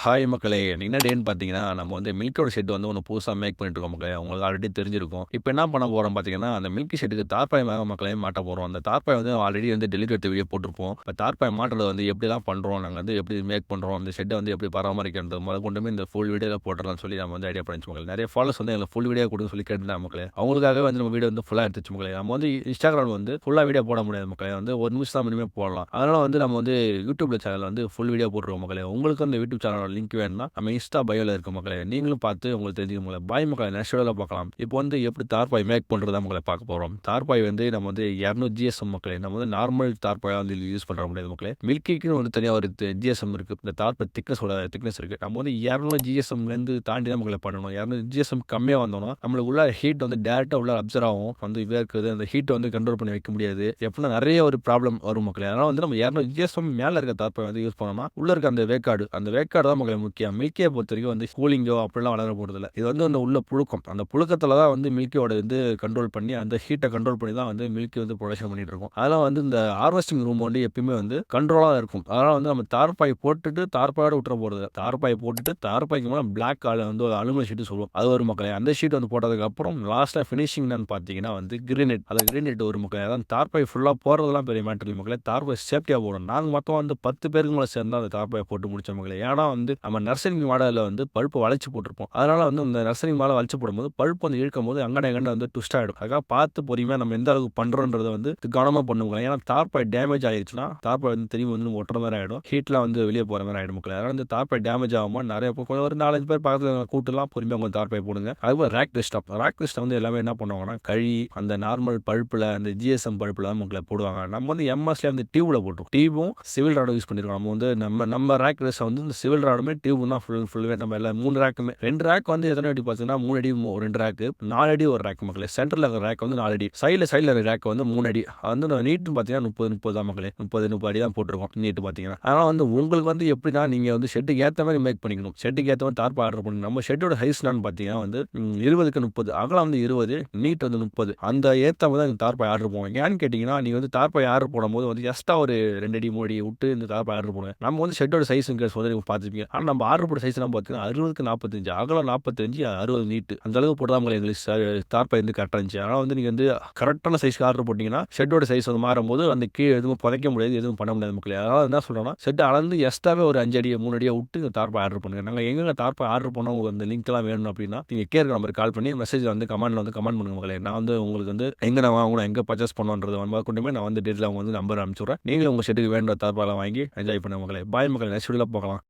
Hi மக்களே! என்ன டேன்னு பார்த்தீங்கன்னா, நம்ம வந்து மில்கோட ஷெட் வந்து ஒண்ணு புதுசா மேக் பண்ணிட்டுருக்கோம் மக்களே. உங்களுக்கு ஆல்ரெடி தெரிஞ்சிருக்கும். இப்ப என்ன பண்ண போறோம் பார்த்தீங்கன்னா, அந்த மில்கி ஷெட்டுக்கு தார்ப்பாய் மக்களே மாட்ட போறோம். அந்த தார்ப்பாய் வந்து ஆல்ரெடி வந்து டெலிவரி எடுத்த வீடியோ போட்டிருப்போம். இப்ப தார்ப்பாய் மாட்டுறது வந்து எப்படிலாம் பண்றோம், நாங்க வந்து எப்படி மேக் பண்றோம், அந்த ஷெட்ட வந்து எப்படி பராமரிக்கிறது முதற்கொண்டுமே இந்த ஃபுல் வீடியோல போட்டுறலாம்னு சொல்லி நம்ம வந்து ஐடியா பண்ணிச்சு மக்களே. நெறைய ஃபாலோவர்ஸ் வந்து எங்களுக்கு ஃபுல் வீடியோ குடுன்னு சொல்லி கேட்டிருந்தாங்க மக்களே. அவங்களுக்காகவே வந்து நம்ம வீடியோ வந்து ஃபுல்லா எடுத்துச்சு மக்களே. நம்ம வந்து Instagram வந்து ஃபுல்லா வீடியோ போட முடியாது மக்களே. வந்து 1 நிமிஷம் தான் மினிமம் போடலாம். அதனால வந்து நம்ம வந்து YouTubeல சேனல்ல வந்து ஃபுல் வீடியோ போட்டுருவோம் மக்களே. உங்களுக்கு அந்த YouTube சேனலோட லிங்க் வேணும்னா நம்ம இன்ஸ்டா பயோல இருக்கு மக்களே. நீங்களும் பார்த்து உங்களுக்கு தெரிஞ்சுக்க மக்களே. பாய் மக்களே. நெக்ஸ்ட் வீடியோல பார்க்கலாம். இப்போ வந்து எப்படி தார்ப்பாய் மேக் பண்றது தான் மக்களே பார்க்க போறோம். தார்ப்பாய் வந்து நம்ம வந்து 200 ஜிஎஸ்எம் மக்களே. நம்ம வந்து நார்மல் தார்ப்பாயா வந்து யூஸ் பண்ண முடியாது மக்களே. மில்கிக்குன்னு வந்து தனியா ஒரு ஜிஎஸ்எம் இருக்கு. இந்த தார்ப்பாய் திக்னஸ் இருக்கு. நம்ம வந்து 200 ஜிஎஸ்எம்லேருந்து தாண்டி தான் மக்களே பண்ணணும். 200 ஜிஎஸ்எம் கம்மியா வந்தோம்னா, நம்மளுக்கு உள்ள ஹீட் வந்து டைரக்ட்டா உள்ள அப்சர்வ் ஆகும். வந்து வேர்க்குது. அந்த ஹீட்ட வந்து கண்ட்ரோல் பண்ணி வைக்க முடியாது. எப்படின்னா நெறைய ஒரு ப்ராப்ளம் வரும் மக்களே. அதனால வந்து நம்ம 200 ஜிஎஸ்எம் மேல இருக்க தார்ப்பாய் வந்து யூஸ் பண்ணோம்னா, உள்ள இருக்க அந்த வேக்காடு தான் மக்களே முக்கியம். மில்கிய பொறுத்தவரைக்கும் வந்து கூலிங்கோ அப்படிலாம் வளர போறதில்ல. இது வந்து அந்த உள்ள புழுக்கம். அந்த புழுக்கத்தில தான் வந்து மில்கியோட இது கண்ட்ரோல் பண்ணி, அந்த ஹீட்ட கண்ட்ரோல் பண்ணி தான் வந்து மில்கி வந்து புரொடக்ஷன் பண்ணிட்டு இருக்கும். அதெல்லாம் வந்து இந்த ஹார்வெஸ்டிங் ரூம் வந்து எப்பயுமே வந்து கண்ட்ரோலா இருக்கும். அதனால வந்து நம்ம தார்ப்பாய் போட்டுட்டு தார்ப்பாயோட விட்டுற போறதில்ல. தார்ப்பாய் போட்டுட்டு தார்ப்பாய்க்கு மேல பிளாக் வந்து ஒரு அலுமினியம் ஷீட் சொல்லுவோம். அது ஒரு மக்களே. அந்த ஷீட் வந்து போட்டதுக்கு அப்புறம் லாஸ்ட்ல ஃபினிஷிங் என்னன்னு பார்த்தீங்கன்னா வந்து கிரீனேட். அந்த கிரீனேட் ஒரு மக்களே. அதான் தார்ப்பாய் ஃபுல்லா போடுறதெல்லாம் பெரிய மேட்டர் இல்ல மக்களே. தார்ப்பாய் சேஃப்டியா போடணும். நாங்க மொத்தம் வந்து 10 பேருக்கு மேல சேர்ந்து அந்த தார்ப்பாய போட்டு முடிச்சோம் மக்களே. ஏன்னா வந்து நம்ம நர்சரிங் மாடல்ல வந்து பல்ப் வளைச்சு போட்டிருப்போம். அதனால வந்து இந்த நர்சரிங் மாடல் வளைச்சு போடும்போது பல்ப் வந்து இழுக்கும்போது அங்கன இங்கன வந்து ட்விஸ்ட் ஆயிடும். அதுக்காக பார்த்து பொறுமையா நம்ம எந்த அளவுக்கு பண்றோம்ன்றத வந்து கவனமா பண்ணுங்க. ஏன்னா தார்ப்பாய் டேமேஜ் ஆயிருச்சுன்னா, தார்ப்பாய் வந்து திரும்பி வந்து ஒட்டுற மாரி ஆயிடும். ஹீட்லாம் வந்து வெளிய போற மாரி ஆயிடும் மக்களே. அதனால இந்த தார்ப்பாய் டேமேஜ் ஆகாம நெறைய ஒரு 4, 5 பேர் பக்கத்துல கூட்டுலாம் பொறுமையா உங்க தார்ப்பாய் போடுங்க. அதுக்கப்புறம் ரேக் ரெஸ்ட் வந்து எல்லாமே என்ன பண்ணுவாங்கன்னா, கழுவி அந்த நார்மல் பல்ப்ல அந்த ஜிஎஸ்எம் பல்ப்ல தான் மக்களே போடுவாங்க. நம்ம வந்து எம்எஸ்ல வந்து டியூப்ல போட்டுருவோம். டியூபும் சிவில் ராடும் யூஸ் பண்ணிருக்கோம். நம்ம வந்து நம்ம ரேக் ரெஸ்ட்ட வந்து இந்த சிவில் ராடுமே டியூபும் தான் ஃபுல்லுமே நம்ம எல்லா 3 ரேக்குமே 2 ரேக் வந்து எத்தன அடி பார்த்தீங்கன்னா 3 அடி 2 ரேக்கு 4 அடி ஒரு ரேக் மக்களே. சென்டர்ல இருக்கிற ரேக் வந்து 4 அடி. சைடுல ரேக் வந்து 3 அடி. அது வந்து நீட்டும் பார்த்தீங்கன்னா 30 தான் மக்களே. 30 அடி தான் போட்டுருக்கோம். நீட்டு பார்த்தீங்கன்னா. ஆனா வந்து உங்களுக்கு வந்து எப்படின்னா நீங்க வந்து ஷெட்டுக்கு ஏத்த மாரி மேக் பண்ணிக்கணும். ஷெட்டுக்கு ஏத்த மாரி தார்ப்பாய் ஆர்டர் பண்ணணும். நம்ம ஷெட்டோட ஹைஸ் என்னன்னு பார்த்தீங்கன்னா வந்து 20க்கு 30 அகலம் வந்து 20 நீட் வந்து 30 அந்த ஏத்த மாரி தான் தார்ப்பாய் ஆர்டர் பண்ணுவோம். ஏன்னு கேட்டீங்கன்னா, நீங்க வந்து தார்ப்பாய் ஆர்டர் போடும்போது வந்து எக்ஸ்ட்ரா ஒரு 2 அடி 3 அடி விட்டு இந்த தார்ப்பாய் ஆர்டர் பண்ணுங்க. நம்ம வந்து ஷெட்டோட சைஸ் வந்து நீங்க பார்த்துருப்பீங்க. ஆனா நம்ம ஆர்டர் போட்ட சைஸ்லாம் பார்த்தீங்கன்னா 60க்கு 45 அகலம் 45 60 நீட்டு. அந்த அளவுக்கு போட்டு தான் எங்களுக்கு தார்ப்பாய் வந்து கரெக்ட்டா இருந்துச்சு. ஆனா வந்து நீங்க வந்து கரெக்ட்டான சைஸ்க்கு ஆர்டர் போட்டீங்கன்னா, ஷெட்டோட சைஸ் வந்து மாறும்போது அந்த கீழ எதுவும் புதைக்க முடியாது, எதுவும் பண்ண முடியாது மக்களே. அதனால என்ன சொல்றேன்னா, ஷெட்ட அளந்து எக்ஸ்ட்ராவே ஒரு 5 அடி 3 அடியா விட்டு தார்ப்பாய் ஆர்டர் பண்ணுங்க. நாங்க எங்கெங்க தார்ப்பாய் ஆர்டர் பண்ணோம் உங்களுக்கு அந்த லிங்க்லாம் வேணும் அப்படின்னா, நீங்க கீழ இருக்க நம்பருக்கு கால் பண்ணி மெசேஜ்ல வந்து கமெண்ட்ல வந்து கமெண்ட் பண்ணுங்க மக்களே. நான் வந்து உங்களுக்கு வந்து எங்க நான் வாங்கணும், எங்க பர்ச்சேஸ் பண்ணணும்ன்றத முதற்கொண்டுமே நான் வந்து டீட்டெயிலா உங்களுக்கு வந்து நம்பர் அனுப்பிச்சு விடுறேன். நீங்களும் உங்க ஷெட்டுக்கு வேணுன்ற தார்ப்பாய்லாம் வாங்கி என்ஜாய் பண்ணுங்க மக்களே. பாய் மக்களே. நெக்ஸ்ட் வீடியோல பார்க்கலாம்.